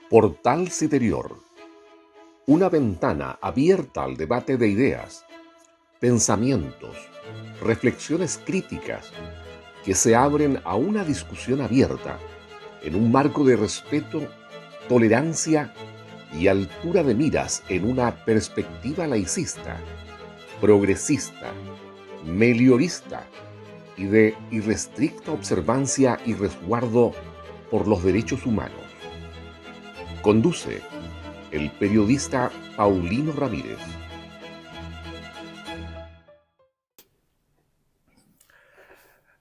Portal Citerior, una ventana abierta al debate de ideas, pensamientos, reflexiones críticas que se abren a una discusión abierta en un marco de respeto, tolerancia y altura de miras en una perspectiva laicista, progresista, meliorista y de irrestricta observancia y resguardo por los derechos humanos. Conduce el periodista Paulino Ramírez.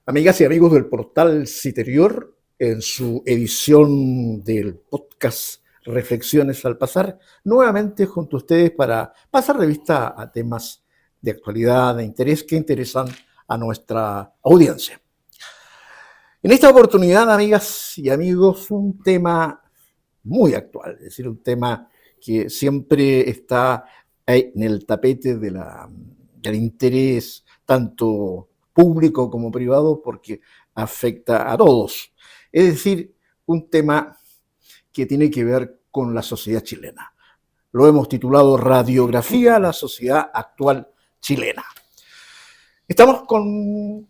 Amigas y amigos del portal Citerior, en su edición del podcast Reflexiones al Pasar, nuevamente junto a ustedes para pasar revista a temas de actualidad, de interés que interesan a nuestra audiencia. En esta oportunidad, amigas y amigos, un tema muy actual, es decir, un tema que siempre está en el tapete del interés tanto público como privado porque afecta a todos. Es decir, un tema que tiene que ver con la sociedad chilena. Lo hemos titulado Radiografía a la sociedad actual chilena. Estamos con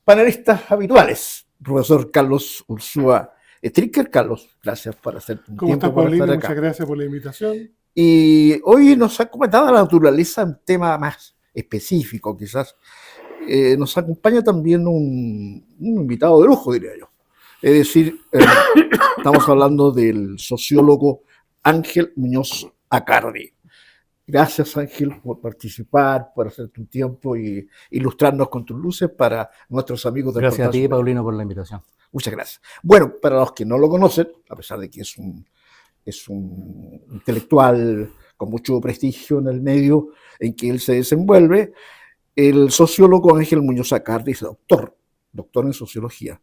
panelistas habituales. Profesor Carlos Ursúa Stricker. Carlos, gracias por hacer un ¿Cómo tiempo estás, para Paulino? estar acá. Muchas gracias por la invitación. Y hoy nos ha comentado la naturaleza un tema más específico, quizás. Nos acompaña también un invitado de lujo, diría yo. Es decir, estamos hablando del sociólogo Ángel Muñoz Acardi. Gracias, Ángel, por participar, por hacerte un tiempo y ilustrarnos con tus luces para nuestros amigos del Gracias a portal ti, Paulino, por la invitación. Muchas gracias. Bueno, para los que no lo conocen, a pesar de que es un intelectual con mucho prestigio en el medio en que él se desenvuelve, el sociólogo Ángel Muñoz Acardi es doctor en sociología.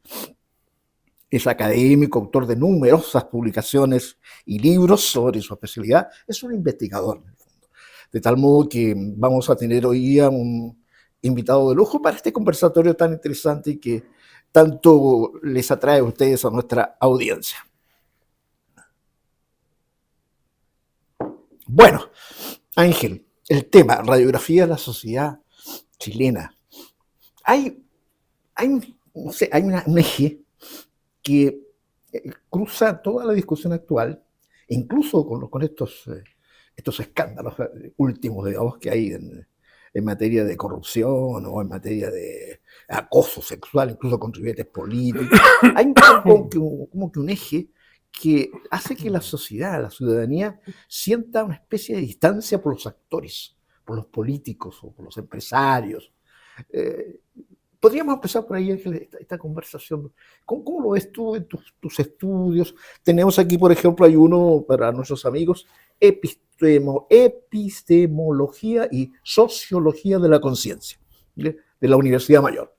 Es académico, autor de numerosas publicaciones y libros sobre su especialidad. Es un investigador, en el fondo. De tal modo que vamos a tener hoy día un invitado de lujo para este conversatorio tan interesante y que tanto les atrae a ustedes, a nuestra audiencia. Bueno, Ángel, el tema, radiografía de la sociedad chilena. Hay un eje que cruza toda la discusión actual, incluso con estos escándalos últimos, digamos, que hay en materia de corrupción o en materia de acoso sexual, incluso con ribetes políticos. Hay como que un eje que hace que la sociedad, la ciudadanía, sienta una especie de distancia por los actores, por los políticos o por los empresarios. Podríamos empezar por ahí, Ángel, esta conversación. ¿Cómo lo ves tú en tus estudios? Tenemos aquí, por ejemplo, hay uno para nuestros amigos, epistemología y sociología de la conciencia, de la Universidad Mayor.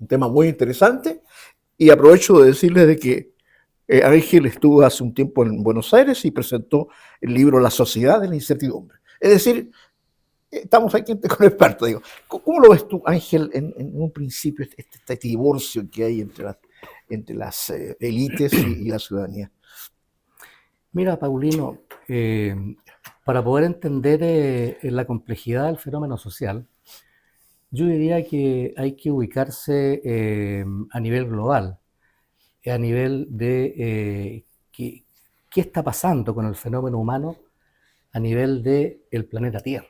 Un tema muy interesante y aprovecho de decirles de que Ángel estuvo hace un tiempo en Buenos Aires y presentó el libro La sociedad de la incertidumbre. Es decir, estamos aquí con expertos, digo. ¿Cómo lo ves tú, Ángel, en un principio, este divorcio que hay entre las élites y la ciudadanía? Mira, Paulino, para poder entender la complejidad del fenómeno social, yo diría que hay que ubicarse a nivel global, a nivel de qué está pasando con el fenómeno humano a nivel del planeta Tierra.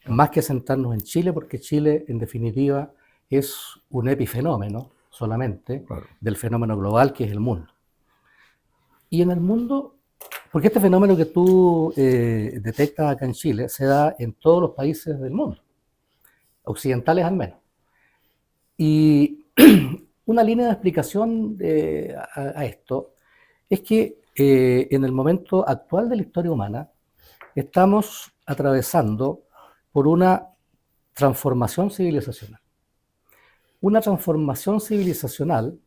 Más que centrarnos en Chile, porque Chile, en definitiva, es un epifenómeno solamente del fenómeno global que es el mundo. Y en el mundo, porque este fenómeno que tú detectas acá en Chile se da en todos los países del mundo, occidentales al menos. Y una línea de explicación a esto es que en el momento actual de la historia humana estamos atravesando por una transformación civilizacional. Una transformación civilizacional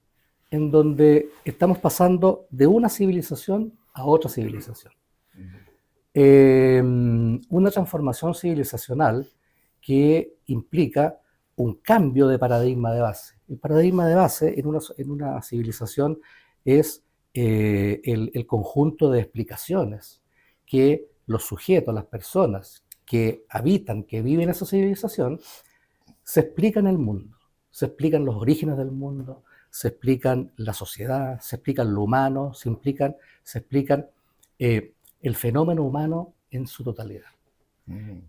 en donde estamos pasando de una civilización a otra civilización. Una transformación civilizacional que implica un cambio de paradigma de base. El paradigma de base en una civilización es el conjunto de explicaciones que los sujetos, las personas que habitan, que viven esa civilización, se explican el mundo, se explican los orígenes del mundo, se explican la sociedad, se explican lo humano, se explican el fenómeno humano en su totalidad.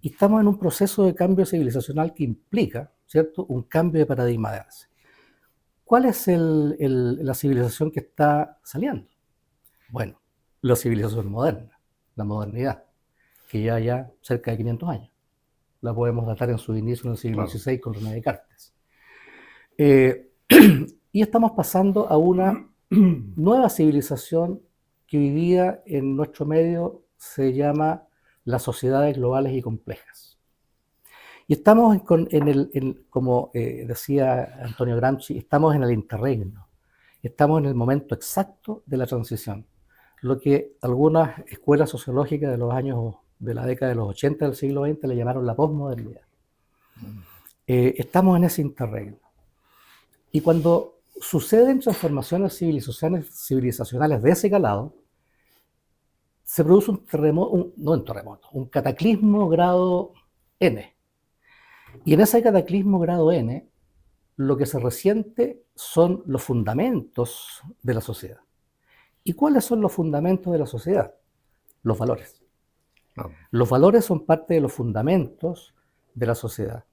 Y estamos en un proceso de cambio civilizacional que implica, ¿cierto?, un cambio de paradigma de base. ¿Cuál es la civilización que está saliendo? Bueno, la civilización moderna, la modernidad, que ya cerca de 500 años. La podemos datar en su inicio en el siglo XVI con René Descartes. Y estamos pasando a una nueva civilización que hoy día en nuestro medio se llama las sociedades globales y complejas. Y estamos como decía Antonio Gramsci, estamos en el interregno, estamos en el momento exacto de la transición. Lo que algunas escuelas sociológicas de la década de los 80 del siglo XX le llamaron la posmodernidad. Estamos en ese interregno. Y cuando suceden transformaciones civilizacionales de ese calado, se produce un cataclismo grado N. Y en ese cataclismo grado N, lo que se resiente son los fundamentos de la sociedad. ¿Y cuáles son los fundamentos de la sociedad? Los valores. Los valores son parte de los fundamentos de la sociedad,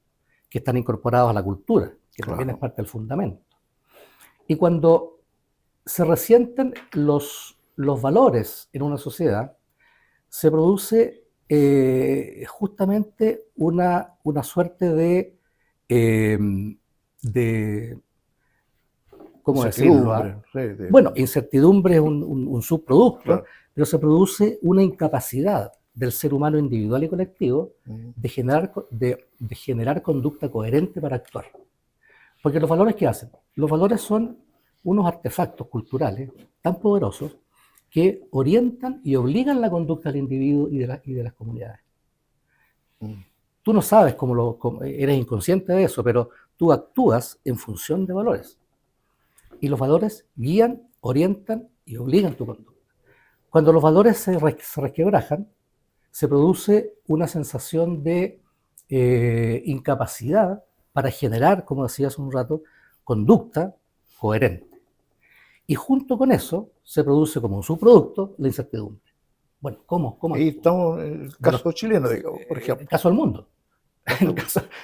que están incorporados a la cultura, que también es parte del fundamento. Y cuando se resienten los valores en una sociedad, se produce justamente una suerte de ¿cómo decirlo? Bueno, incertidumbre es un subproducto, pero se produce una incapacidad del ser humano individual y colectivo de generar conducta coherente para actuar. Porque los valores, ¿qué hacen? Los valores son unos artefactos culturales tan poderosos que orientan y obligan la conducta del individuo y de las comunidades. Tú no sabes eres inconsciente de eso, pero tú actúas en función de valores. Y los valores guían, orientan y obligan tu conducta. Cuando los valores se resquebrajan, se produce una sensación de incapacidad para generar, como decía hace un rato, conducta coherente. Y junto con eso se produce como un subproducto la incertidumbre. Bueno, ¿cómo? Ahí estamos en el caso chileno, digamos, por ejemplo. El caso del mundo.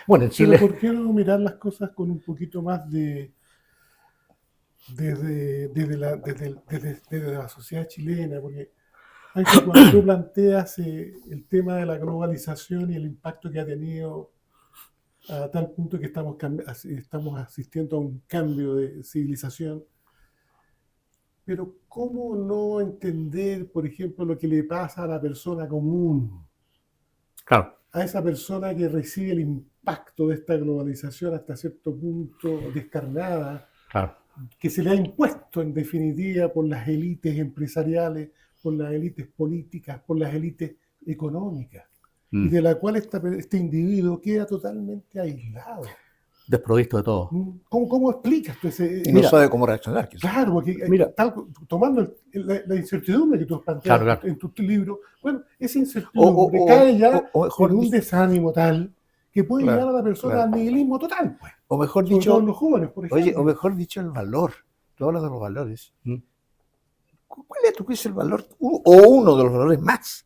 Bueno, en Chile... Pero ¿por qué no mirar las cosas con un poquito más desde la sociedad chilena? Porque cuando tú planteas el tema de la globalización y el impacto que ha tenido a tal punto que estamos asistiendo a un cambio de civilización, pero ¿cómo no entender, por ejemplo, lo que le pasa a la persona común? Claro. A esa persona que recibe el impacto de esta globalización hasta cierto punto descarnada, Claro. que se le ha impuesto en definitiva por las élites empresariales, por las élites políticas, por las élites económicas, y de la cual este individuo queda totalmente aislado. Desprovisto de todo. ¿Cómo explicas tú ese...? Y no sabe cómo reaccionar, quizás. Claro, porque tomando la incertidumbre que tú has planteado en tu libro, bueno, esa incertidumbre cae ya en un desánimo tal que puede llevar a la persona al nihilismo total. Pues. O mejor dicho, los jóvenes, por ejemplo. oye, o mejor dicho, el valor. Tú hablas de los valores. ¿Cuál es, tú crees, el valor, o uno de los valores más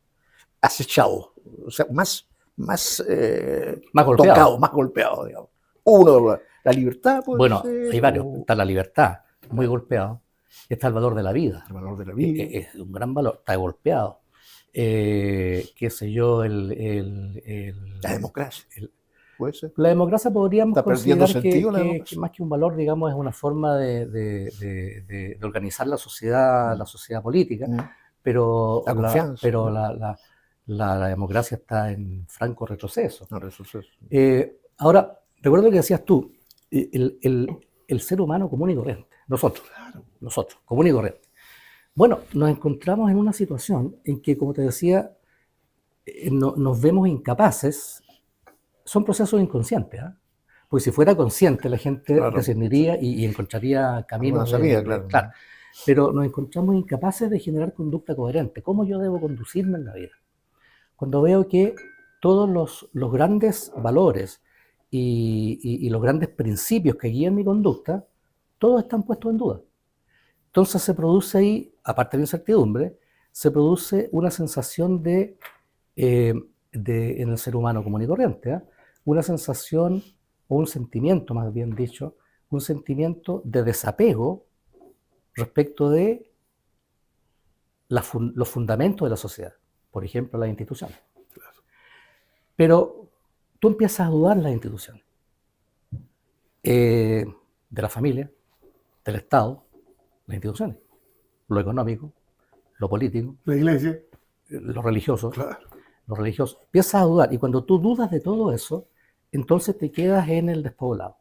acechado, o sea, más golpeado. Tocado, más golpeado, digamos? Uno de los valores. La libertad, puede bueno, ser, hay varios. Está la libertad, muy golpeado. Está el valor de la vida. El valor de la vida. Es un gran valor, está golpeado. Qué sé yo, la democracia. Puede ser. La democracia podríamos considerar que más que un valor, digamos, es una forma de organizar la sociedad política, pero la democracia está en franco retroceso. Ahora, recuerdo lo que decías tú, el ser humano común y corriente, nosotros, común y corriente. Bueno, nos encontramos en una situación en que, como te decía, nos vemos incapaces. Son procesos inconscientes, ¿eh? Porque si fuera consciente la gente discerniría y encontraría caminos. Claro. pero nos encontramos incapaces de generar conducta coherente. ¿Cómo yo debo conducirme en la vida? Cuando veo que todos los grandes valores y los grandes principios que guían mi conducta, todos están puestos en duda. Entonces se produce ahí, aparte de incertidumbre, se produce una sensación en el ser humano común y corriente, ¿eh? Una sensación o un sentimiento, más bien dicho, un sentimiento de desapego respecto de los fundamentos de la sociedad, por ejemplo, las instituciones. Pero tú empiezas a dudar de las instituciones, de la familia, del Estado, las instituciones, lo económico, lo político, La iglesia, lo religioso, claro. los religiosos. Empiezas a dudar y cuando tú dudas de todo eso, entonces te quedas en el despoblado.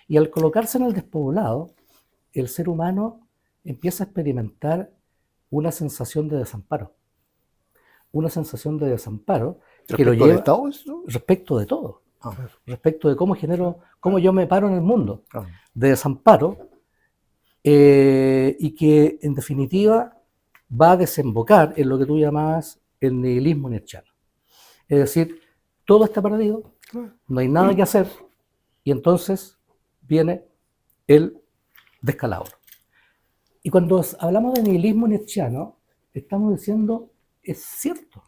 Y al colocarse en el despoblado, el ser humano empieza a experimentar una sensación de desamparo. Una sensación de desamparo que lo ¿Respecto al lleva Estado eso? respecto de todo, Ah, respecto de cómo yo me paro en el mundo, ah. de desamparo, y que en definitiva va a desembocar en lo que tú llamabas el nihilismo nietzscheano. Es decir, todo está perdido, no hay nada que hacer, y entonces viene el descalabro. Y cuando hablamos de nihilismo nietzscheano, estamos diciendo, es cierto,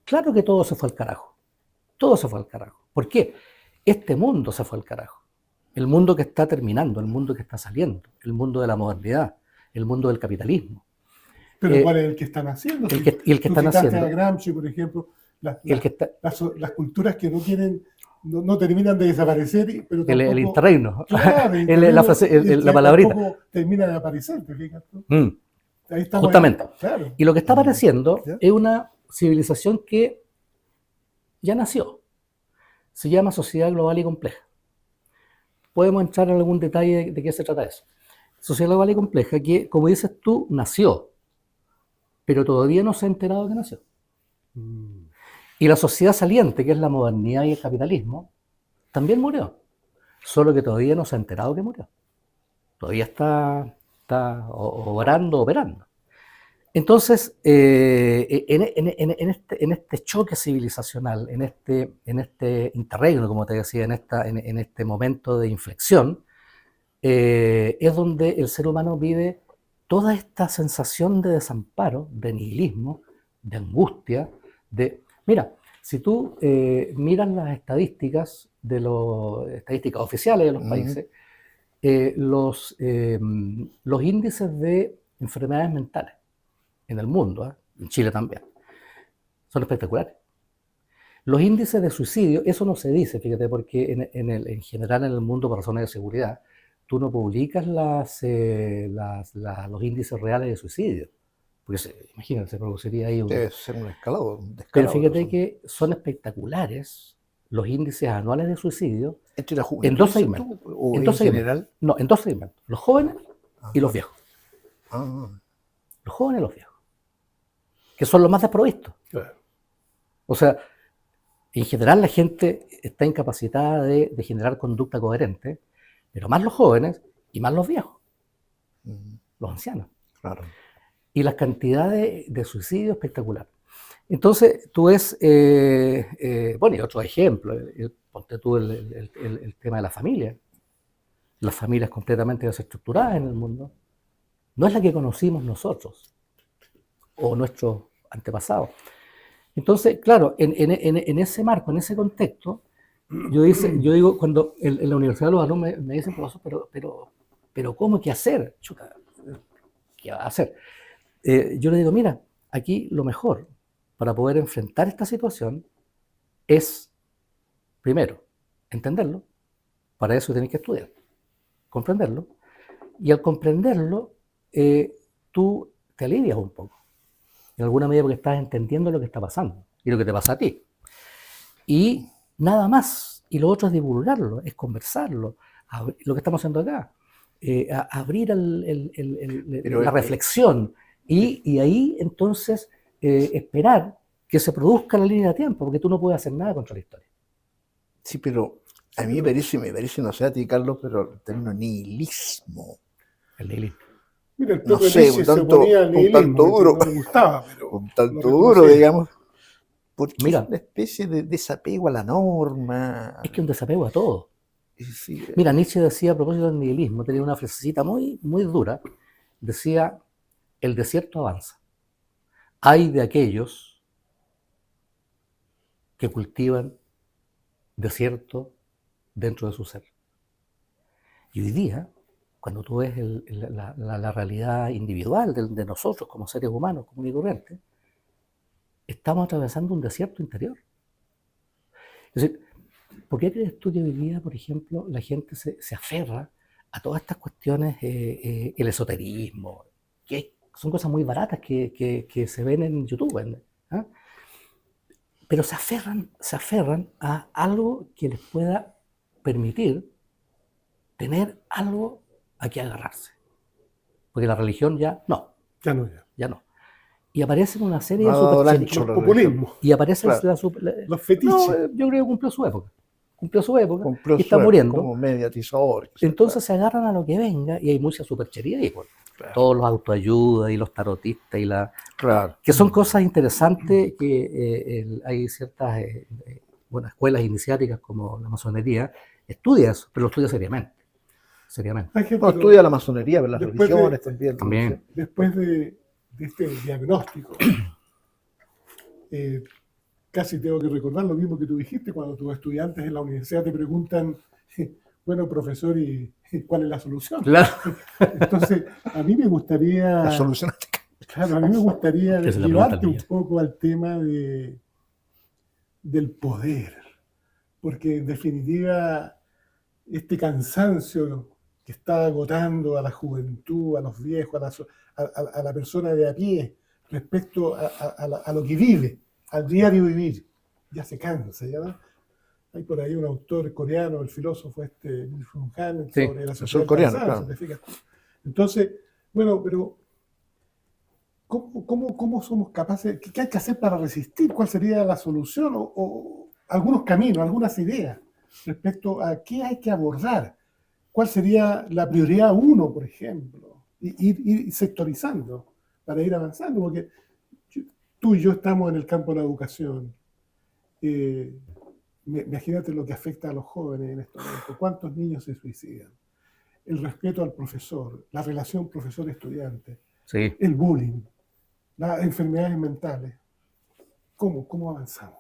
claro que todo se fue al carajo, todo se fue al carajo. ¿Por qué? Este mundo se fue al carajo, el mundo que está terminando, el mundo que está saliendo, el mundo de la modernidad, el mundo del capitalismo. Pero ¿cuál es el que están haciendo? El que Tú están citaste haciendo. a Gramsci, por ejemplo, las culturas que no quieren, no terminan de desaparecer, pero tampoco, el interreino, claro, la palabrita. tampoco termina de aparecer, ¿te fijas tú? Ahí estamos. Justamente. Claro. Y lo que está apareciendo ¿Ya? es una civilización que ya nació. Se llama sociedad global y compleja. Podemos entrar en algún detalle de qué se trata eso. Sociedad global y compleja que, como dices tú, nació, pero todavía no se ha enterado que nació. Y la sociedad saliente, que es la modernidad y el capitalismo, también murió, solo que todavía no se ha enterado que murió. Todavía está operando. Entonces, en este choque civilizacional, en este interregno, como te decía, en este momento de inflexión, es donde el ser humano vive toda esta sensación de desamparo, de nihilismo, de angustia, Mira, si tú miras las estadísticas estadísticas oficiales de los países, los índices de enfermedades mentales en el mundo, en Chile también, son espectaculares. Los índices de suicidio, eso no se dice, fíjate, porque en general en el mundo, por razones de seguridad, tú no publicas los índices reales de suicidio. Porque imagínate, se produciría ahí Debe ser un descalabro. Pero fíjate que son espectaculares los índices anuales de suicidio ¿Entre la juventud? en dos segmentos. ¿O En en dos segmentos. general? No, en dos segmentos. Los jóvenes y los viejos. Ah, Los jóvenes y los viejos. Que son los más desprovistos. Claro. O sea, en general la gente está incapacitada de generar conducta coherente, pero más los jóvenes y más los viejos, los ancianos. claro. Y las cantidades de suicidio espectacular. Entonces, tú ves, bueno, y otro ejemplo, ponte tú el tema de la familia. Las familias completamente desestructuradas en el mundo. No es la que conocimos nosotros o nuestros antepasados. Entonces, claro, en ese marco, en ese contexto, yo digo, cuando en la universidad los alumnos me dicen, profesor, pero ¿cómo? ¿Qué hacer? Chuta, ¿qué va a hacer? Yo le digo, mira, aquí lo mejor para poder enfrentar esta situación es, primero, entenderlo. Para eso tienes que estudiar, comprenderlo. Y al comprenderlo, tú te alivias un poco. En alguna medida porque estás entendiendo lo que está pasando y lo que te pasa a ti. Y nada más. Y lo otro es divulgarlo, es conversarlo. Lo que estamos haciendo acá. Abrir la reflexión. Y ahí entonces esperar que se produzca la línea de tiempo, porque tú no puedes hacer nada contra la historia. Sí, pero a mí me parece, no sé a ti, Carlos, pero el término nihilismo. El nihilismo. Mira, el no propio sé, Nietzsche se oponía al un nihilismo, tanto que duro, no le gustaba, pero un lo tanto duro, reconocía. digamos, porque es Mira, una especie de desapego a la norma. es que un desapego a todo. Sí, Mira, Nietzsche decía a propósito del nihilismo, tenía una frasecita muy, muy dura, decía, el desierto avanza. Hay de aquellos que cultivan desierto dentro de su ser. Y hoy día, cuando tú ves la realidad individual de nosotros como seres humanos, común y corriente, estamos atravesando un desierto interior. Es decir, ¿por qué crees tú que hoy día, por ejemplo, la gente se aferra a todas estas cuestiones, el esoterismo, que son cosas muy baratas que se ven en YouTube, ¿ah? Pero se aferran a algo que les pueda permitir tener algo a que agarrarse? Porque la religión ya no, Ya no, ya. ya no. Y aparecen una serie no ha de dado el supercherías. ancho Los la religión. populismos, Y aparece Claro, los no, fetiches. yo creo que cumplió su época. Cumplió su época cumplió y está su época muriendo. como mediatizador. Entonces se agarran a lo que venga y hay mucha superchería ahí, pues. Claro, Todos los autoayudas y los tarotistas claro. que son cosas interesantes que hay ciertas bueno, escuelas iniciáticas como la masonería estudia eso, pero lo estudia seriamente. Seriamente. Ángel, No, pero estudia la masonería, pero las después de- religiones también. También. después de este diagnóstico, eh, casi tengo que recordar lo mismo que tú dijiste cuando tus estudiantes en la universidad te preguntan, bueno, profesor, ¿y cuál es la solución? Claro. Entonces, a mí me gustaría, La solución. claro, a mí me gustaría Que se la pregunta llevarte al un niño. poco al tema del poder, porque en definitiva este cansancio que está agotando a la juventud, a los viejos, a la persona de a pie, respecto a lo que vive, al diario vivir, ya se cansa, ¿ya? ¿No? Hay por ahí un autor coreano, el filósofo Byung-Chul Han, Sí, sobre la el sociedad del surcoreano, cansancio, claro. ¿te fijas? Entonces, bueno, pero ¿cómo somos capaces? ¿Qué hay que hacer para resistir? ¿Cuál sería la solución? O algunos caminos, algunas ideas respecto a qué hay que abordar. ¿Cuál sería la prioridad uno, por ejemplo? Ir sectorizando para ir avanzando, porque tú y yo estamos en el campo de la educación. Imagínate lo que afecta a los jóvenes en este momento. ¿Cuántos niños se suicidan? El respeto al profesor, la relación profesor-estudiante, Sí. el bullying, las enfermedades mentales. ¿Cómo avanzamos?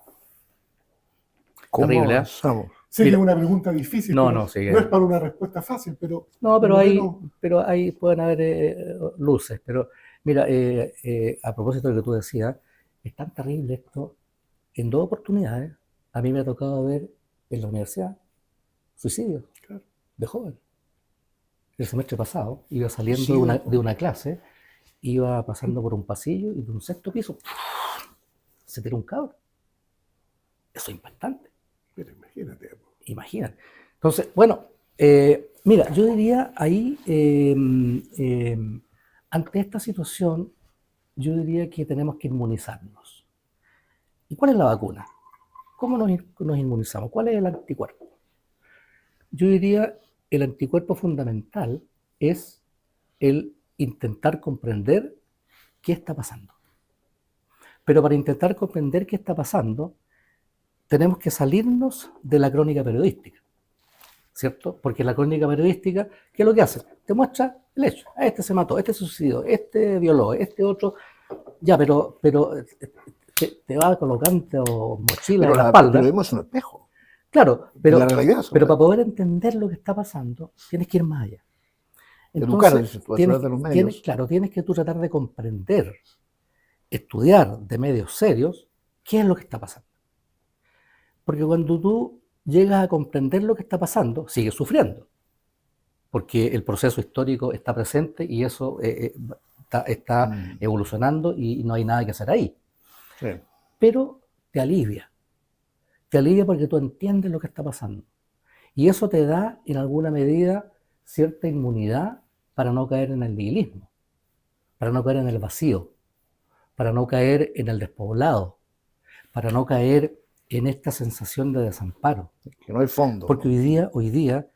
¿Cómo Terrible, ¿eh? avanzamos? Sé que Mira, es una pregunta difícil, no, pero no, sí, no es para una respuesta fácil, pero no, por lo pero ahí menos pueden haber luces. Pero mira, a propósito de lo que tú decías, es tan terrible esto. En dos oportunidades, a mí me ha tocado ver en la universidad suicidios claro, de jóvenes. El semestre pasado iba saliendo Suicidio, de una clase, iba pasando por un pasillo y de un sexto piso se tiró un cabro. Eso es impactante. pero imagínate. Imagínate. Entonces, bueno, mira, yo diría ahí, ante esta situación, yo diría que tenemos que inmunizarnos. ¿Y cuál es la vacuna? ¿Cómo nos inmunizamos? ¿Cuál es el anticuerpo? Yo diría el anticuerpo fundamental es el intentar comprender qué está pasando. Pero para intentar comprender qué está pasando, tenemos que salirnos de la crónica periodística, ¿cierto? Porque la crónica periodística, ¿qué es lo que hace? Te muestra el hecho. Este se mató, este se suicidó, este violó, este otro. Ya, pero te va colocando mochila Pero en la el espalda. periodismo es un espejo Claro, de la realidad. pero para poder entender lo que está pasando, tienes que ir más allá. Educar, Entonces, dices tú, a través de los medios. claro, tienes que tú tratar de comprender, estudiar de medios serios, qué es lo que está pasando. Porque cuando tú llegas a comprender lo que está pasando, sigues sufriendo. Porque el proceso histórico está presente y eso está evolucionando y no hay nada que hacer ahí. Sí. Pero te alivia. Te alivia porque tú entiendes lo que está pasando. Y eso te da, en alguna medida, cierta inmunidad para no caer en el nihilismo, para no caer en el vacío, para no caer en el despoblado, para no caer en esta sensación de desamparo. Que no hay fondo. Porque hoy día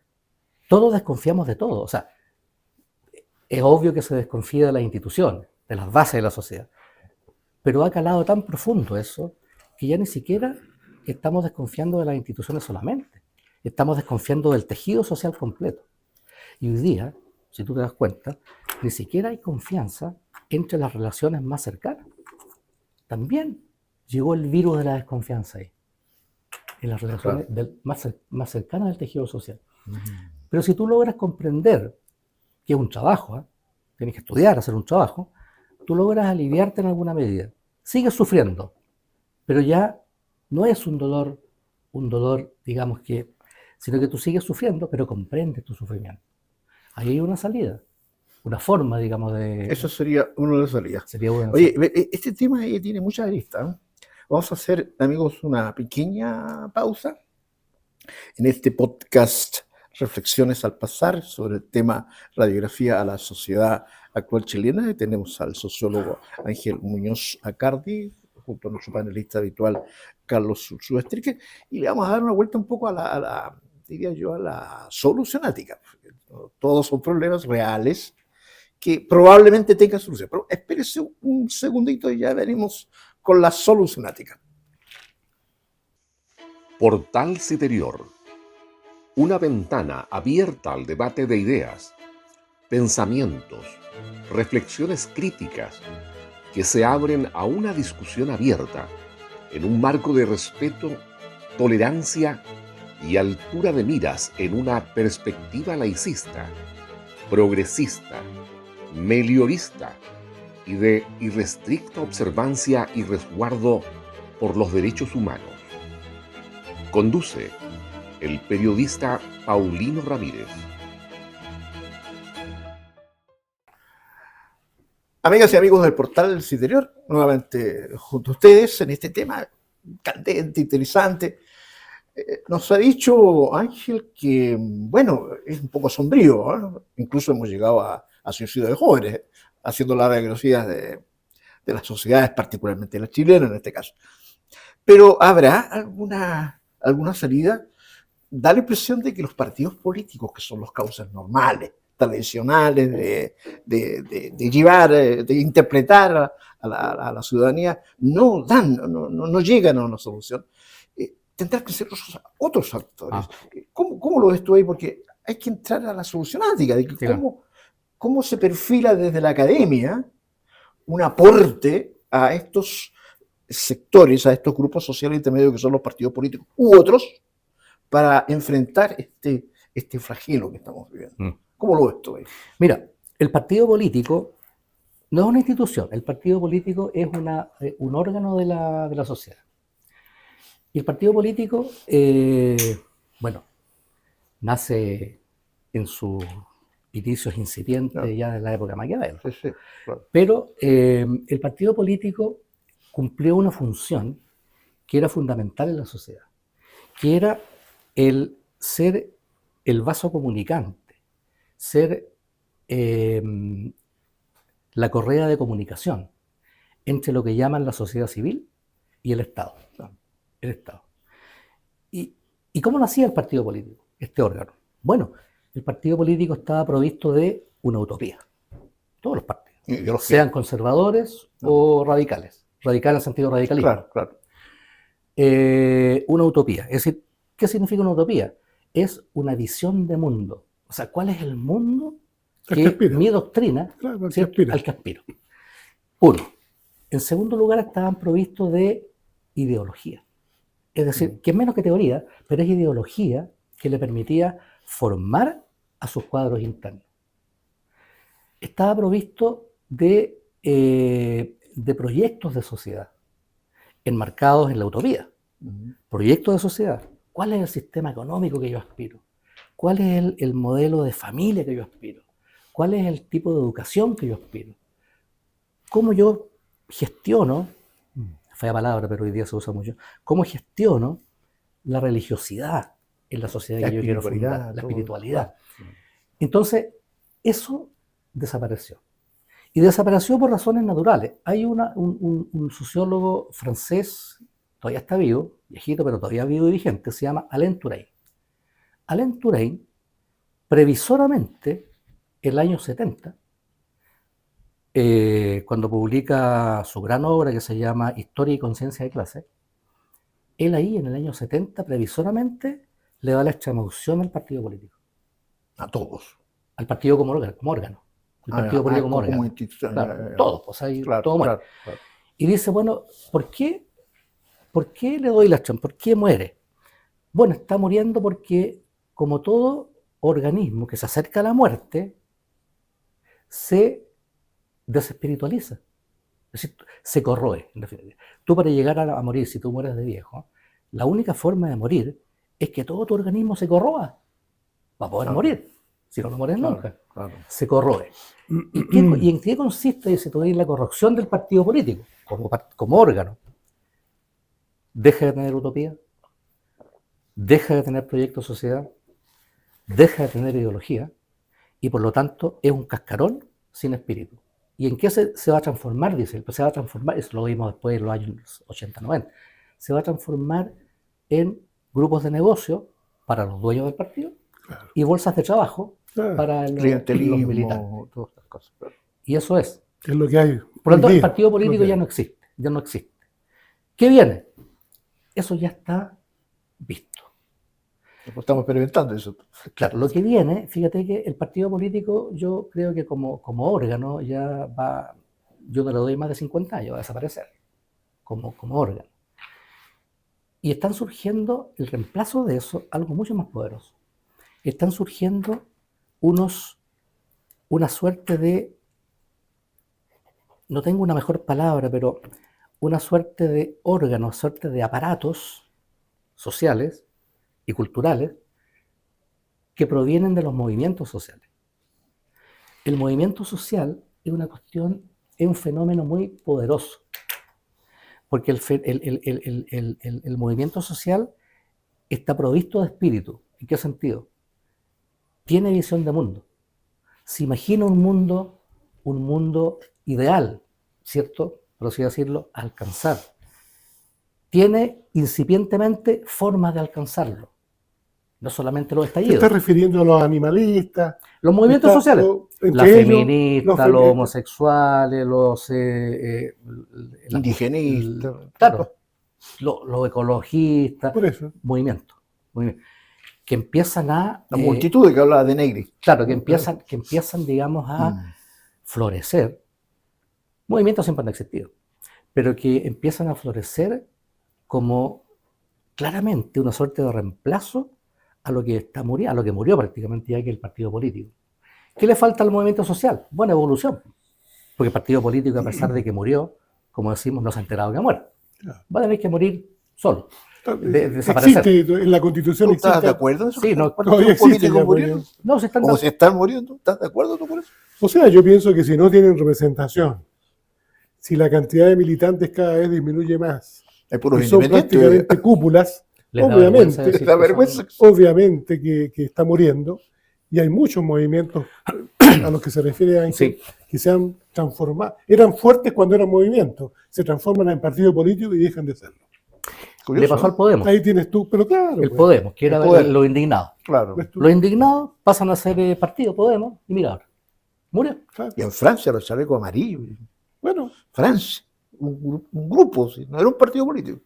todos desconfiamos de todo. O sea, es obvio que se desconfía de las instituciones, de las bases de la sociedad. Pero ha calado tan profundo eso que ya ni siquiera estamos desconfiando de las instituciones solamente. Estamos desconfiando del tejido social completo. Y hoy día, si tú te das cuenta, ni siquiera hay confianza entre las relaciones más cercanas. También llegó el virus de la desconfianza ahí, en las relaciones más cercanas del tejido social. Pero si tú logras comprender que es un trabajo, ¿eh? Tienes que estudiar, hacer un trabajo, tú logras aliviarte en alguna medida. Sigues sufriendo, pero ya no es un dolor, digamos que, sino que tú sigues sufriendo, pero comprendes tu sufrimiento. Ahí hay una salida, una forma, digamos, de... Eso sería uno de los salidas. Sería una Oye, salida. este tema tiene muchas aristas, ¿eh? Vamos a hacer, amigos, una pequeña pausa en este podcast Reflexiones al Pasar sobre el tema radiografía a la sociedad actual chilena. Y tenemos al sociólogo Ángel Muñoz Acardi, junto a nuestro panelista habitual Carlos Suestrique, y le vamos a dar una vuelta un poco diría yo, a la solucionática. Todos son problemas reales que probablemente tengan solución. Pero espérese un segundito y ya venimos con la solucionática. Portal Citerior. Una ventana abierta al debate de ideas, pensamientos, reflexiones críticas que se abren a una discusión abierta en un marco de respeto, tolerancia y altura de miras en una perspectiva laicista, progresista, meliorista y de irrestricta observancia y resguardo por los derechos humanos. Conduce el periodista Paulino Ramírez. Amigas y amigos del portal Citerior, nuevamente junto a ustedes en este tema candente, interesante. Nos ha dicho Ángel que, bueno, es un poco sombrío, ¿eh? Incluso hemos llegado a suicidio de jóvenes, haciendo la radiografía de las sociedades, particularmente la chilena en este caso. Pero ¿habrá alguna salida? Da la impresión de que los partidos políticos, que son los cauces normales, tradicionales de llevar, de interpretar a la ciudadanía, no llegan a una solución. Tendrán que ser otros actores. ¿Cómo lo ves tú ahí? Porque hay que entrar a la solucionática, de que cómo se perfila desde la academia un aporte a estos sectores, a estos grupos sociales intermedios que son los partidos políticos u otros, para enfrentar este flagelo que estamos viviendo. ¿Cómo lo ves tú ahí? Mira, el partido político no es una institución, el partido político es un órgano de la sociedad. Y el partido político, bueno, nace en sus inicios incipientes ya de la época de Maquiavelo. Sí, claro. Pero el partido político cumplió una función que era fundamental en la sociedad, que era el ser el vaso comunicante, ser la correa de comunicación entre lo que llaman la sociedad civil y el Estado. El Estado. ¿Y cómo lo hacía el partido político, este órgano? Bueno, el partido político estaba provisto de una utopía. Todos los partidos, sean conservadores o radicales. Radical en sentido radicalismo. Claro. Una utopía. Es decir, ¿qué significa una utopía? Es una visión de mundo. O sea, ¿cuál es el mundo que mi doctrina, claro, al que aspiro? Uno. En segundo lugar, estaban provistos de ideología. Es decir, que es menos que teoría, pero es ideología que le permitía formar a sus cuadros internos. Estaba provisto de proyectos de sociedad, enmarcados en la utopía. Proyectos de sociedad. ¿Cuál es el sistema económico que yo aspiro? ¿Cuál es el modelo de familia que yo aspiro? ¿Cuál es el tipo de educación que yo aspiro? ¿Cómo yo gestiono, fea palabra, pero hoy día se usa mucho, cómo gestiono la religiosidad en la sociedad que yo quiero fundar, la espiritualidad? Entonces, eso desapareció. Y desapareció por razones naturales. Hay un sociólogo francés, todavía está vivo, viejito, pero todavía vivo y vigente, se llama Alain Touraine. Alain Touraine, previsoramente, en el año 70, cuando publica su gran obra que se llama Historia y Conciencia de Clase, él ahí en el año 70 previsoramente le da la extremaunción al partido político, A todos. al partido como órgano, el partido político como órgano. institución. Claro, todos, pues ahí Claro, todo muere. claro. Y dice, bueno, ¿por qué le doy la extrema? ¿Por qué muere? Bueno, está muriendo porque, como todo organismo que se acerca a la muerte, se desespiritualiza. Es decir, se corroe, en definitiva. Tú para llegar a morir, si tú mueres de viejo, la única forma de morir es que todo tu organismo se corroa para poder morir. Si no, no mueres nunca. Claro. Se corroe. ¿Y en qué consiste, dice tú, la corrupción del partido político como órgano? Deja de tener utopía, deja de tener proyecto de sociedad, deja de tener ideología y por lo tanto es un cascarón sin espíritu. ¿Y en qué se va a transformar? Dice, pues se va a transformar, eso lo vimos después en los años 80, 90, se va a transformar en grupos de negocio para los dueños del partido y bolsas de trabajo para los militares. Todas estas cosas. Y eso es. Es lo que hay. Por lo tanto, el partido político ya no existe. ¿Qué viene? Eso ya está visto. Estamos experimentando eso. Claro, lo que viene, fíjate que el partido político, yo creo que como órgano ya va, yo no le doy más de 50 años, va a desaparecer como órgano. Y están surgiendo, el reemplazo de eso, algo mucho más poderoso. Están surgiendo una suerte de, no tengo una mejor palabra, pero una suerte de órganos, suerte de aparatos sociales y culturales que provienen de los movimientos sociales. El movimiento social es una cuestión, es un fenómeno muy poderoso, porque el movimiento social está provisto de espíritu. ¿En qué sentido? Tiene visión de mundo. Se imagina un mundo ideal, ¿cierto? Por así decirlo, a alcanzar. Tiene incipientemente formas de alcanzarlo. No solamente los ¿Te estallidos. estás refiriendo a los animalistas? Los movimientos sociales. Las feministas, los homosexuales, los indigenistas. Claro, los ecologistas. Por eso. Movimientos. Que empiezan a... La multitud que hablaba de Negri. Claro, que empiezan, digamos, a florecer. Movimientos siempre han existido, pero que empiezan a florecer como claramente una suerte de reemplazo a lo que a lo que murió prácticamente ya que el partido político. ¿Qué le falta al movimiento social? Buena evolución, porque el partido político, a pesar de que murió, como decimos, no se ha enterado que ha muerto. Va a tener que morir solo, desaparecer. Existe en la Constitución. ¿Estás de acuerdo? Sí, no. Todavía existe ya, No, se están ¿Cómo se están muriendo? ¿Estás de acuerdo tú con eso? O sea, yo pienso que si no tienen representación, si la cantidad de militantes cada vez disminuye más, Hay puros y son independientes. prácticamente cúpulas, Les da vergüenza obviamente, decir da que vergüenza. obviamente que está muriendo, y hay muchos movimientos a los que se refiere Ángel, que se han transformado, eran fuertes cuando eran movimientos, se transforman en partido político y dejan de serlo. Curioso, le pasó al Podemos. Ahí tienes tú, pero claro. El pues, Podemos, que era los indignados. Claro. ves tú, Los indignados pasan a ser partido Podemos y mira ahora. Murió. claro. Y en Francia los chalecos amarillos. Bueno, Francia. Un grupo, ¿sí? No era un partido político.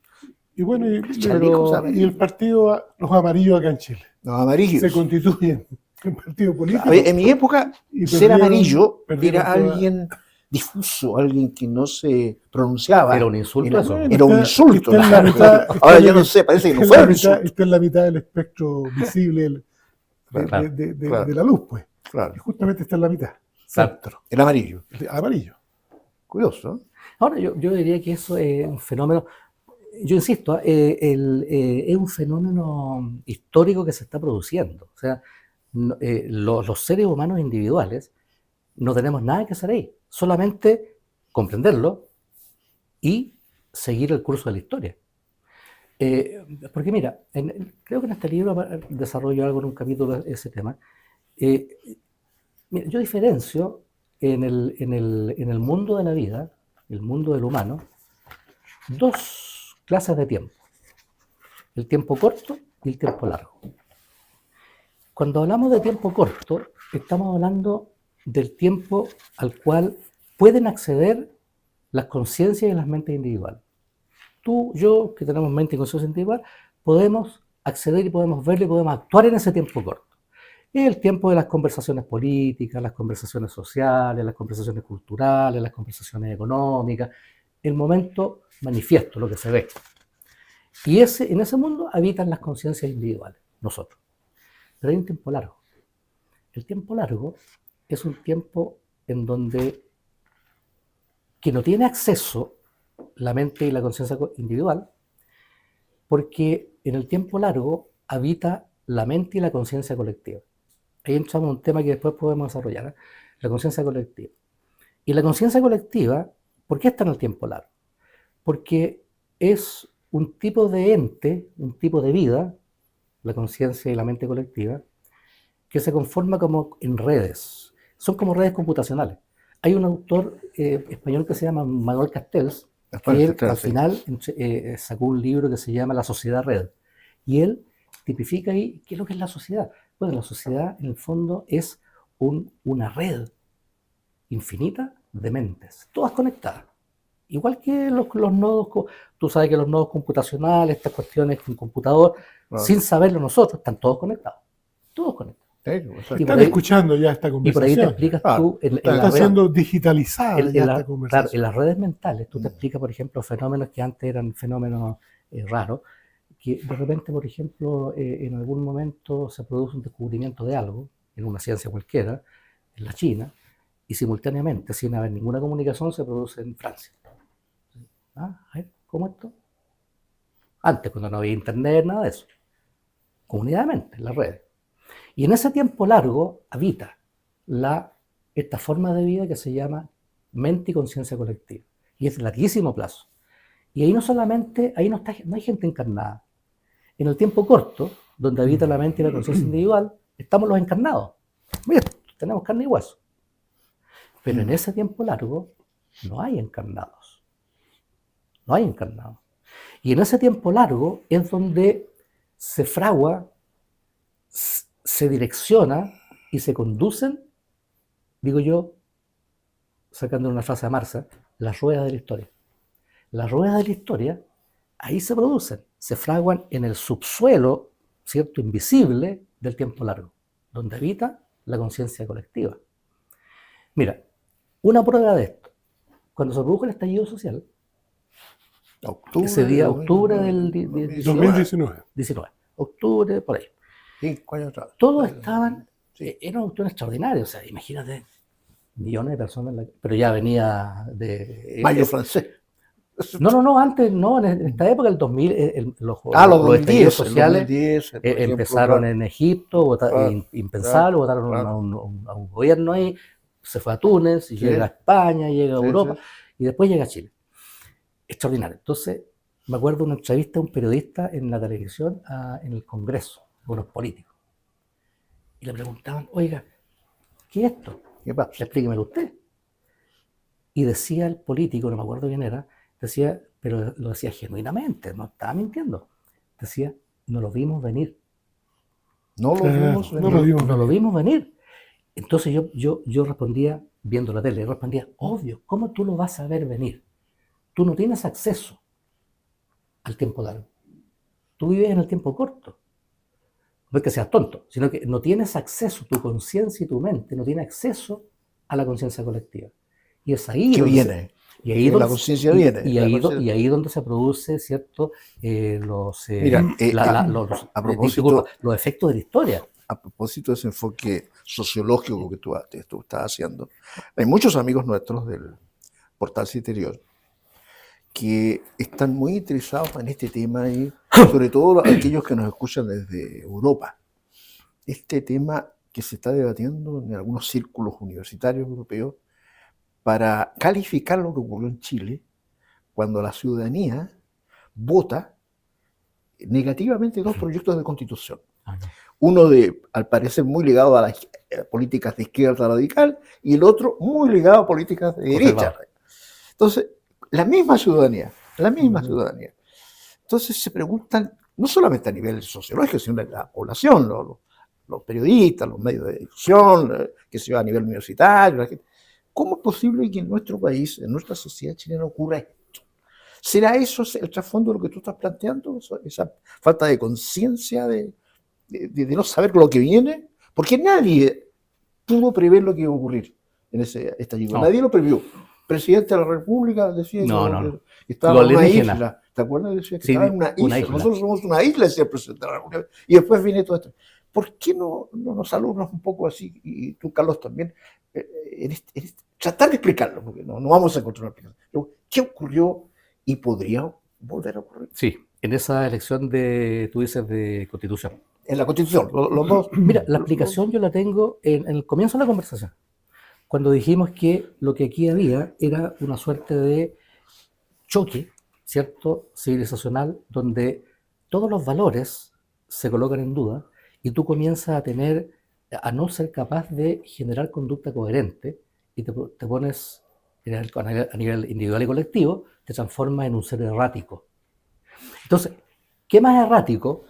y bueno, Chalecos y amarillos. el partido, los amarillos acá en Chile, Los amarillos. se constituyen en partido político. A ver, en mi época, Y ser perdieron- amarillo perdieron era toda- alguien difuso, alguien que no se pronunciaba. Era un insulto Era- eso. Era un insulto. está en la mitad- Ahora está yo en- no sé, parece que no está en fue la un mitad- insulto. está en la mitad del espectro visible Claro, de la luz, pues. claro. Y justamente está en la mitad, Exacto. El amarillo. amarillo. Curioso, ¿no? Ahora, yo diría que eso es un fenómeno, yo insisto, es un fenómeno histórico que se está produciendo. O sea, los seres humanos individuales no tenemos nada que hacer ahí, solamente comprenderlo y seguir el curso de la historia. Porque mira, creo que en este libro desarrollo algo en un capítulo ese tema. Mira, yo diferencio en el mundo de la vida, el mundo del humano, dos clases de tiempo. El tiempo corto y el tiempo largo. Cuando hablamos de tiempo corto, estamos hablando del tiempo al cual pueden acceder las conciencias y las mentes individuales. Tú, yo, que tenemos mente y conciencia individual, podemos acceder y podemos verlo y podemos actuar en ese tiempo corto. Es el tiempo de las conversaciones políticas, las conversaciones sociales, las conversaciones culturales, las conversaciones económicas, el momento manifiesto, lo que se ve. Y en ese mundo habitan las conciencias individuales, nosotros. Pero hay un tiempo largo. El tiempo largo es un tiempo en donde que no tiene acceso la mente y la conciencia individual, porque en el tiempo largo habita la mente y la conciencia colectiva. Ahí entramos en un tema que después podemos desarrollar, ¿eh? La conciencia colectiva. Y la conciencia colectiva, ¿por qué está en el tiempo largo? Porque es un tipo de ente, un tipo de vida, la conciencia y la mente colectiva, que se conforma como en redes. Son como redes computacionales. Hay un autor español que se llama Manuel Castells, que él, al final sacó un libro que se llama La Sociedad Red. Y él tipifica ahí qué es lo que es la sociedad. Bueno, la sociedad en el fondo es una red infinita de mentes, todas conectadas. Igual que los nodos, tú sabes que los nodos computacionales, estas cuestiones con computador, sin saberlo nosotros, están todos conectados. Todos conectados. Están escuchando ya esta conversación. Y por ahí te explicas tú... Está siendo digitalizada ya esta conversación. Claro, en las redes mentales tú te explicas, por ejemplo, fenómenos que antes eran fenómenos raros, que de repente, por ejemplo, en algún momento se produce un descubrimiento de algo, en una ciencia cualquiera, en la China, y simultáneamente, sin haber ninguna comunicación, se produce en Francia. A ver, ¿cómo esto? Antes, cuando no había internet, nada de eso. Comunidadmente, en las redes. Y en ese tiempo largo habita esta forma de vida que se llama mente y conciencia colectiva. Y es de larguísimo plazo. Y ahí no solamente, ahí no hay gente encarnada. En el tiempo corto, donde habita la mente y la conciencia individual, estamos los encarnados. Mira, tenemos carne y hueso. Pero en ese tiempo largo no hay encarnados. No hay encarnados. Y en ese tiempo largo es donde se fragua, se direcciona y se conducen, digo yo, sacando una frase a Marx, las ruedas de la historia. Las ruedas de la historia, ahí se producen, se fraguan en el subsuelo, ¿cierto?, invisible del tiempo largo, donde habita la conciencia colectiva. Mira, una prueba de esto, cuando se produjo el estallido social, ese día, octubre del 19, octubre, por ahí. 5 años atrás. Todos estaban, era un autor extraordinario, o sea, imagínate, millones de personas, pero ya venía de... Mayo francés. No, antes, no, en esta época, el 2000, los 2010, estallidos sociales 2010, empezaron en Egipto, impensable, votaron a un gobierno ahí, se fue a Túnez, llega a España, llega a Europa, y después llega a Chile. Extraordinario. Entonces, me acuerdo de una entrevista a un periodista en la televisión, en el Congreso, con unos políticos. Y le preguntaban, oiga, ¿qué es esto? ¿Qué pasa? Explíquemelo usted. Y decía el político, no me acuerdo quién era, decía, pero lo decía genuinamente, no estaba mintiendo. Decía, no lo vimos venir. No lo vimos venir. Entonces yo respondía, viendo la tele, respondía, obvio, ¿cómo tú lo vas a ver venir? Tú no tienes acceso al tiempo largo. Tú vives en el tiempo corto. No es que seas tonto, sino que no tienes acceso, tu conciencia y tu mente no tiene acceso a la conciencia colectiva. Y es ahí que viene. Y ahí donde, la conciencia viene. Y ahí donde se produce, ¿cierto? Los efectos de la historia. A propósito de ese enfoque sociológico que tú estás haciendo, hay muchos amigos nuestros del portal Citerior que están muy interesados en este tema y sobre todo aquellos que nos escuchan desde Europa. Este tema que se está debatiendo en algunos círculos universitarios europeos para calificar lo que ocurrió en Chile cuando la ciudadanía vota negativamente 2 proyectos de constitución. Uno al parecer muy ligado a las políticas de izquierda radical y el otro muy ligado a políticas de derecha. Entonces, la misma ciudadanía. Entonces se preguntan, no solamente a nivel sociológico, sino en la población, los periodistas, los medios de difusión, que se va a nivel universitario, ¿Cómo es posible que en nuestro país, en nuestra sociedad chilena, ocurra esto? ¿Será eso el trasfondo de lo que tú estás planteando? Esa falta de conciencia de no saber lo que viene, porque nadie pudo prever lo que iba a ocurrir en ese estallido. No. Nadie lo previó. El presidente de la República decía No. que estaba en una alienígenas. isla. ¿Te acuerdas? Decía que Sí, estaba en una una isla. isla. Nosotros somos una isla, decía el presidente de la República. Y después viene todo esto. ¿Por qué no nos alumnos un poco así, y tú, Carlos, también, tratar de explicarlo, porque no vamos a encontrar una explicación? Pero, ¿qué ocurrió y podría volver a ocurrir? Sí, en esa elección tú dices, de Constitución. En la Constitución, los dos. Mira, la explicación yo la tengo en el comienzo de la conversación, cuando dijimos que lo que aquí había era una suerte de choque, ¿cierto?, civilizacional, donde todos los valores se colocan en duda y tú comienzas a no ser capaz de generar conducta coherente y te pones, a nivel individual y colectivo, te transformas en un ser errático. Entonces, ¿qué más errático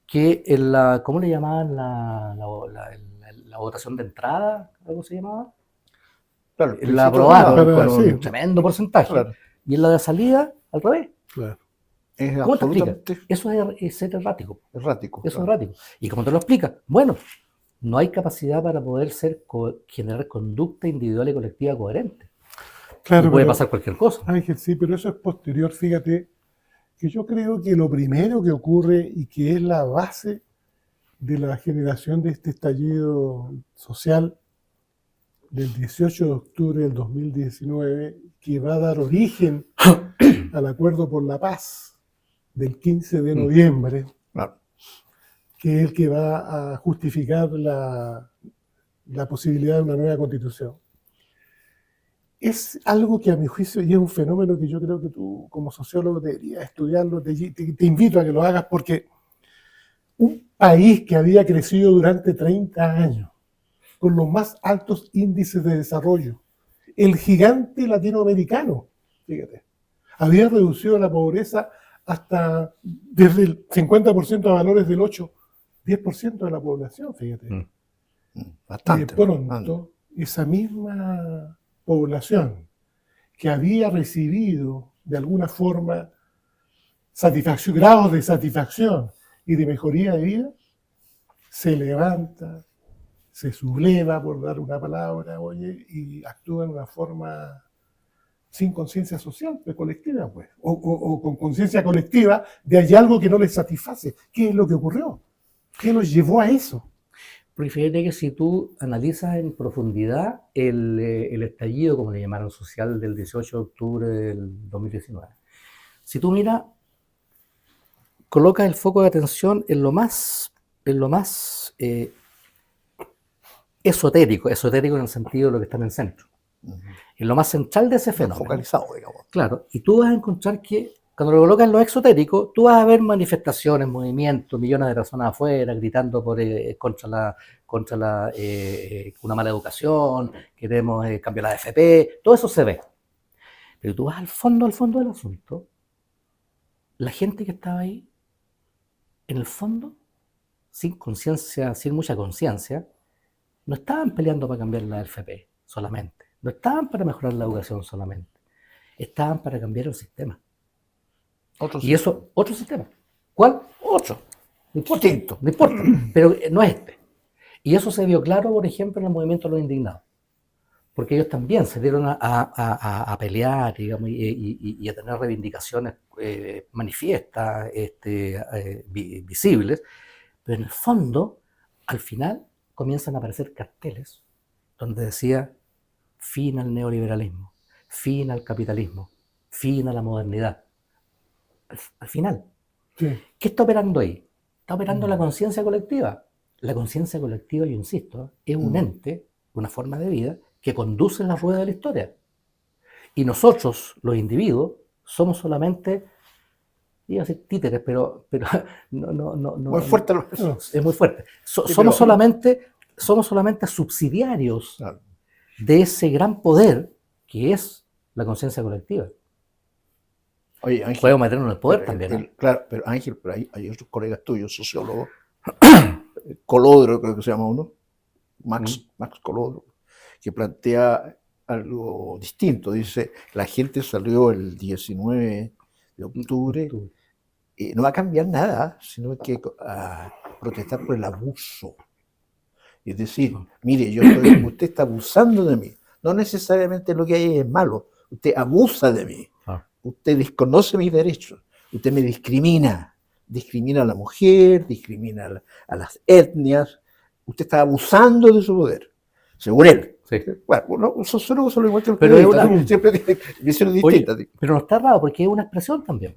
que ¿cómo le llamaban la votación de entrada? ¿Algo se llamaba? Claro, La aprobaron Claro, con sí. un tremendo porcentaje. Claro. Y en la de salida, al revés. Claro. Es ¿Cómo te explicas? absolutamente Eso es ser errático. errático. Eso es claro. errático. ¿Y cómo te lo explicas? Bueno, no hay capacidad para poder generar conducta individual y colectiva coherente. Claro, Y puede pero, pasar cualquier cosa. Ángel, sí, pero eso es posterior. Fíjate que yo creo que lo primero que ocurre y que es la base de la generación de este estallido social del 18 de octubre del 2019, que va a dar origen al Acuerdo por la Paz del 15 de noviembre, Claro. que es el que va a justificar la posibilidad de una nueva constitución. Es algo que a mi juicio, y es un fenómeno que yo creo que tú como sociólogo deberías estudiarlo, te invito a que lo hagas, porque un país que había crecido durante 30 años, con los más altos índices de desarrollo, el gigante latinoamericano, fíjate, había reducido la pobreza hasta desde el 50% a valores del 8-10% de la población, fíjate. Bastante. De pronto, esa misma población que había recibido de alguna forma grados de satisfacción y de mejoría de vida, se levanta, se subleva, por dar una palabra, oye, y actúa en una forma sin conciencia social, colectiva, pues, o con conciencia colectiva de hay algo que no les satisface. ¿Qué es lo que ocurrió? ¿Qué nos llevó a eso? Porque fíjate que si tú analizas en profundidad el estallido, como le llamaron, social del 18 de octubre del 2019, si tú miras, colocas el foco de atención en lo más esotérico en el sentido de lo que está en el centro, en lo más central de ese fenómeno. Focalizado, digamos. Claro, y tú vas a encontrar que cuando lo colocas en lo exotérico, tú vas a ver manifestaciones, movimientos, millones de personas afuera gritando contra una mala educación, queremos cambiar la AFP, todo eso se ve. Pero tú vas al fondo del asunto, la gente que estaba ahí, en el fondo, sin conciencia, sin mucha conciencia, no estaban peleando para cambiar la AFP solamente, no estaban para mejorar la educación solamente, estaban para cambiar el sistema. Y eso, otro sistema. ¿Cuál? Otro. No importa, no importa, pero no es este. Y eso se vio claro, por ejemplo, en el movimiento de los indignados. Porque ellos también se dieron a pelear, digamos, y a tener reivindicaciones manifiestas, visibles. Pero en el fondo, al final, comienzan a aparecer carteles donde decía fin al neoliberalismo, fin al capitalismo, fin a la modernidad. Al final. Sí. ¿Qué está operando ahí? Está operando la conciencia colectiva. La conciencia colectiva, yo insisto, es un ente, una forma de vida que conduce la rueda de la historia. Y nosotros, los individuos, somos solamente, iba a decir títeres, pero no. Muy fuerte. Es muy fuerte. Sí, somos solamente subsidiarios Claro. de ese gran poder que es la conciencia colectiva. Oye, Ángel, Podemos meternos en el poder también. Claro, pero Ángel, pero hay otros colegas tuyos, sociólogos, Colodro creo que se llama uno, Max Colodro, que plantea algo distinto. Dice, la gente salió el 19 de octubre y no va a cambiar nada, sino que a protestar por el abuso. Es decir, mire, usted está abusando de mí. No necesariamente lo que hay es malo. Usted abusa de mí. Usted desconoce mis derechos. Usted me discrimina. Discrimina a la mujer, discrimina a las etnias. Usted está abusando de su poder, según él. Sí. Bueno, los sociólogos son igual que los Pero periodistas, siempre tienen visiones distintas. Oye, pero no está raro porque es una expresión también.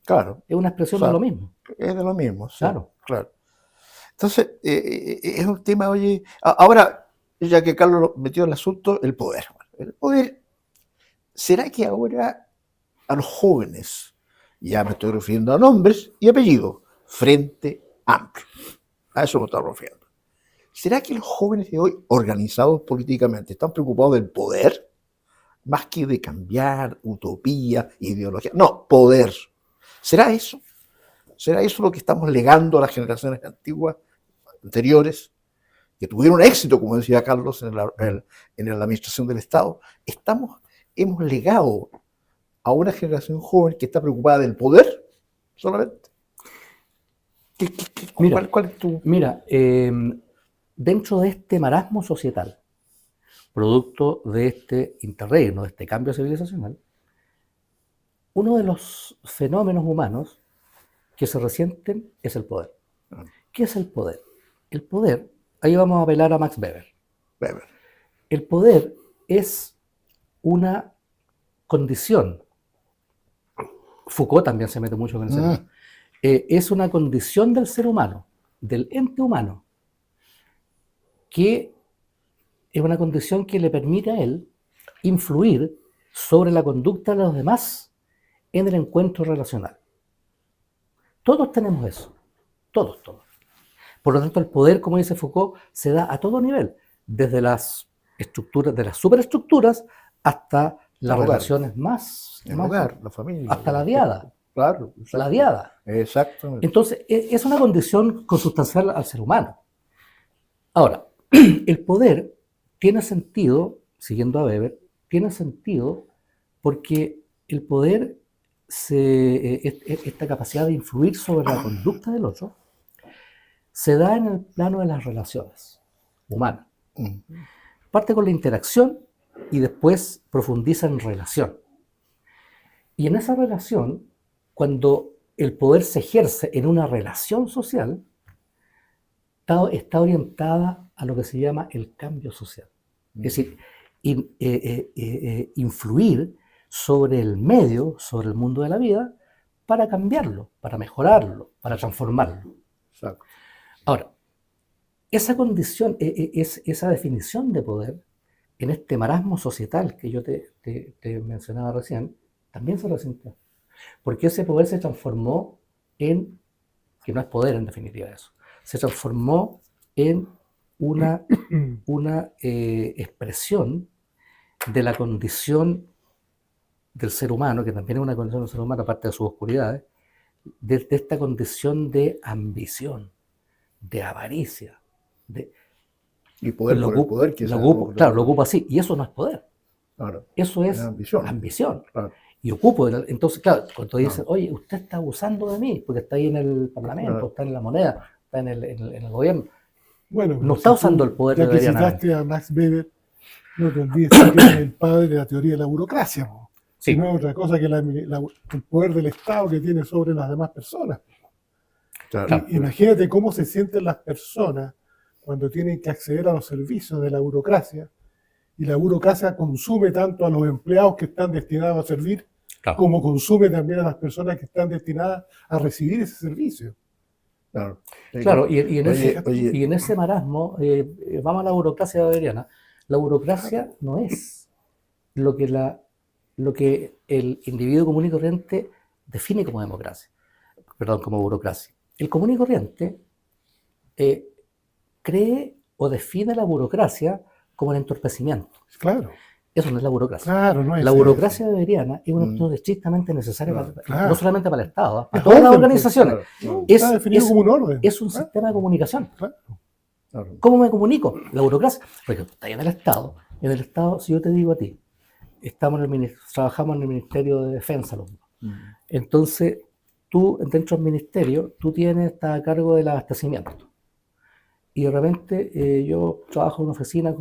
Claro. Es una expresión Claro. de lo mismo. Es de lo mismo. Sí, Claro. claro. Entonces, es un tema, oye, ahora, ya que Carlos metió el asunto, el poder. El poder, ¿será que ahora a los jóvenes, ya me estoy refiriendo a nombres y apellidos, Frente Amplio, a eso me estoy refiriendo, ¿será que los jóvenes de hoy, organizados políticamente, están preocupados del poder? Más que de cambiar utopía, ideología. No, poder. ¿Será eso? ¿Será eso lo que estamos legando a las generaciones antiguas, anteriores, que tuvieron éxito, como decía Carlos, en la administración del Estado? Hemos legado a una generación joven que está preocupada del poder solamente. ¿Cuál es tu...? Mira, dentro de este marasmo societal, producto de este interregno, de este cambio civilizacional, uno de los fenómenos humanos que se resienten es el poder. ¿Qué es el poder? El poder, ahí vamos a apelar a Max Weber. El poder es una condición. Foucault también se mete mucho con el ser humano. Es una condición del ser humano, del ente humano, que es una condición que le permite a él influir sobre la conducta de los demás en el encuentro relacional. Todos tenemos eso, todos. Por lo tanto, el poder, como dice Foucault, se da a todo nivel, desde las estructuras, de las superestructuras hasta las relaciones más... El hogar, la familia. Hasta la diada. Claro. La diada. Exactamente. Entonces, es una condición consustancial al ser humano. Ahora, el poder tiene sentido, siguiendo a Weber, tiene sentido porque el poder, esta capacidad de influir sobre la conducta del otro, se da en el plano de las relaciones humanas. Parte con la interacción y después profundiza en relación. Y en esa relación, cuando el poder se ejerce en una relación social, está orientada a lo que se llama el cambio social. Es decir, influir sobre el medio, sobre el mundo de la vida, para cambiarlo, para mejorarlo, para transformarlo. Exacto. Ahora, esa condición, esa definición de poder, en este marasmo societal que yo te mencionaba recién, también se resintió. Porque ese poder se transformó en, que no es poder en definitiva eso, se transformó en una expresión de la condición del ser humano, que también es una condición del ser humano, aparte de sus oscuridades, de esta condición de ambición, de avaricia. Y poder por el poder, que lo ocupo así, y eso no es poder. Claro. Eso es ambición. Claro. Y ocupo, entonces, claro, cuando dicen, oye, usted está abusando de mí, porque está ahí en el Parlamento, está en la moneda, está en el gobierno. Bueno, no está usando el poder ya de que citaste a Max Weber, no te olvides que es el padre de la teoría de la burocracia. Sí. No es otra cosa que el poder del Estado que tiene sobre las demás personas. Claro. Imagínate cómo se sienten las personas cuando tienen que acceder a los servicios de la burocracia, y la burocracia consume tanto a los empleados que están destinados a servir, claro, como consume también a las personas que están destinadas a recibir ese servicio. Claro, y en ese marasmo, vamos a la burocracia weberiana. La burocracia no es lo que el individuo común y corriente define como democracia, como burocracia. El común y corriente cree o define la burocracia como el entorpecimiento. Claro. Eso no es la burocracia. Claro, no es la burocracia weberiana es una cuestión estrictamente necesaria, no solamente para el Estado, para todas las organizaciones. Claro. Está definido como un orden. Es un sistema de comunicación. Claro. ¿Cómo me comunico? La burocracia. Porque tú estás en el Estado En el Estado, si yo te digo a ti, trabajamos en el Ministerio de Defensa los dos. Entonces, tú, dentro del ministerio, estás a cargo del abastecimiento. Y de repente yo trabajo en una oficina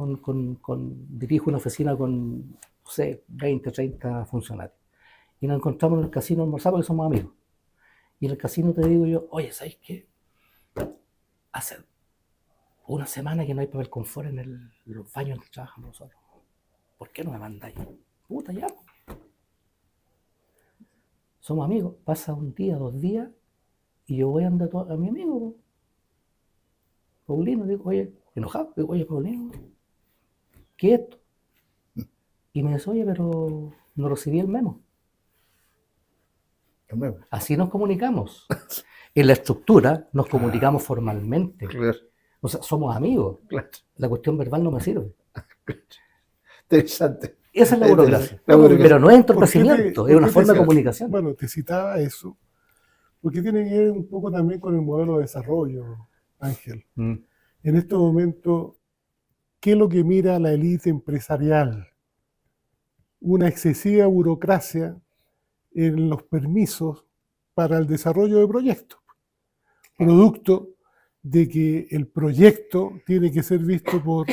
dirijo una oficina con, no sé, 20, 30 funcionarios. Y nos encontramos en el casino a almorzar porque somos amigos. Y en el casino te digo yo, oye, ¿sabes qué? Hace una semana que no hay papel confort en los baños donde trabajamos nosotros. ¿Por qué no me mandáis? Puta, ya. Somos amigos. Pasa un día, 2 días, y yo voy a andar a mi amigo, Paulino, digo, oye, enojado, digo, oye, Paulino, ¿qué es esto? Y me dice, oye, pero no recibí el memo. Así nos comunicamos. En la estructura nos comunicamos formalmente. Claro. O sea, somos amigos. Claro. La cuestión verbal no me sirve. Interesante. Esa es la burocracia. La burocracia. Pero no es entorpecimiento, es una forma de comunicación. Bueno, te citaba eso, porque tiene que ver un poco también con el modelo de desarrollo, Ángel. En este momento, ¿qué es lo que mira la élite empresarial? Una excesiva burocracia en los permisos para el desarrollo de proyectos, producto de que el proyecto tiene que ser visto por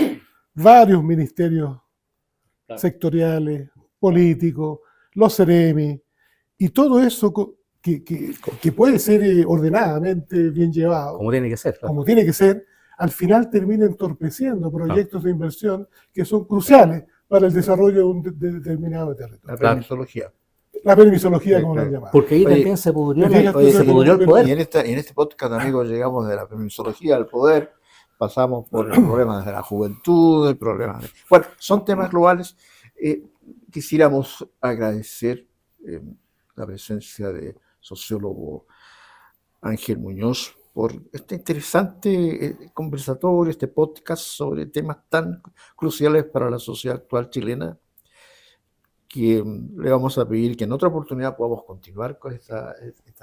varios ministerios sectoriales, políticos, los CEREMI, y todo eso que puede ser ordenadamente bien llevado, Como tiene que ser. Claro. como tiene que ser, al final termina entorpeciendo proyectos de inversión que son cruciales para el desarrollo de un determinado territorio. La permisología. La permisología, como la han llamado. Porque ahí Oye, también se pudrió, oye, se pudrió el Y poder. en este podcast, amigos, llegamos de la permisología al poder, pasamos por los problemas de la juventud, problemas de... Bueno, son temas globales. Quisiéramos agradecer la presencia de sociólogo Ángel Muñoz por este interesante conversatorio, este podcast sobre temas tan cruciales para la sociedad actual chilena, que le vamos a pedir que en otra oportunidad podamos continuar con esta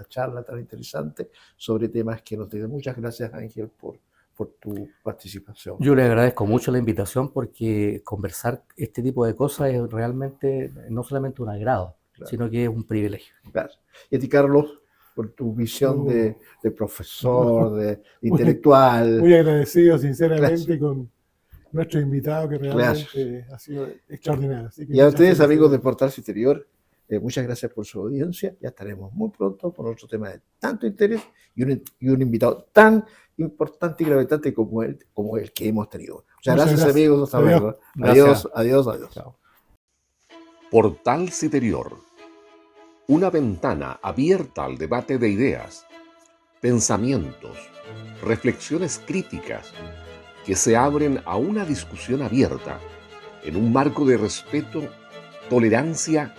charla tan interesante sobre temas que nos tienen. Muchas gracias, Ángel, por tu participación. Yo le agradezco mucho la invitación porque conversar este tipo de cosas es realmente no solamente un agrado, Claro. sino que es un privilegio. Claro. Y a ti, Carlos, por tu visión de profesor, de intelectual. Muy agradecido, sinceramente, Gracias. con nuestro invitado, que realmente ha sido extraordinario. Así que Y a muchas ustedes, amigos de felicidades. Portal Interior, muchas gracias por su audiencia. Ya estaremos muy pronto con otro tema de tanto interés y un invitado tan importante y gravitante como el que hemos tenido. Muchas gracias, amigos. Hasta Adiós. luego. Gracias. Adiós. Chao. Portal Citerior. Una ventana abierta al debate de ideas, pensamientos, reflexiones críticas que se abren a una discusión abierta en un marco de respeto, tolerancia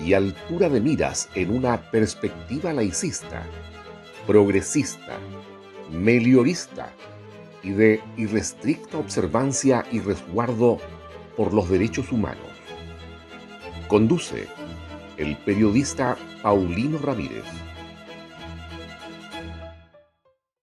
y altura de miras en una perspectiva laicista, progresista, meliorista y de irrestricta observancia y resguardo por los derechos humanos. Conduce el periodista Paulino Ramírez.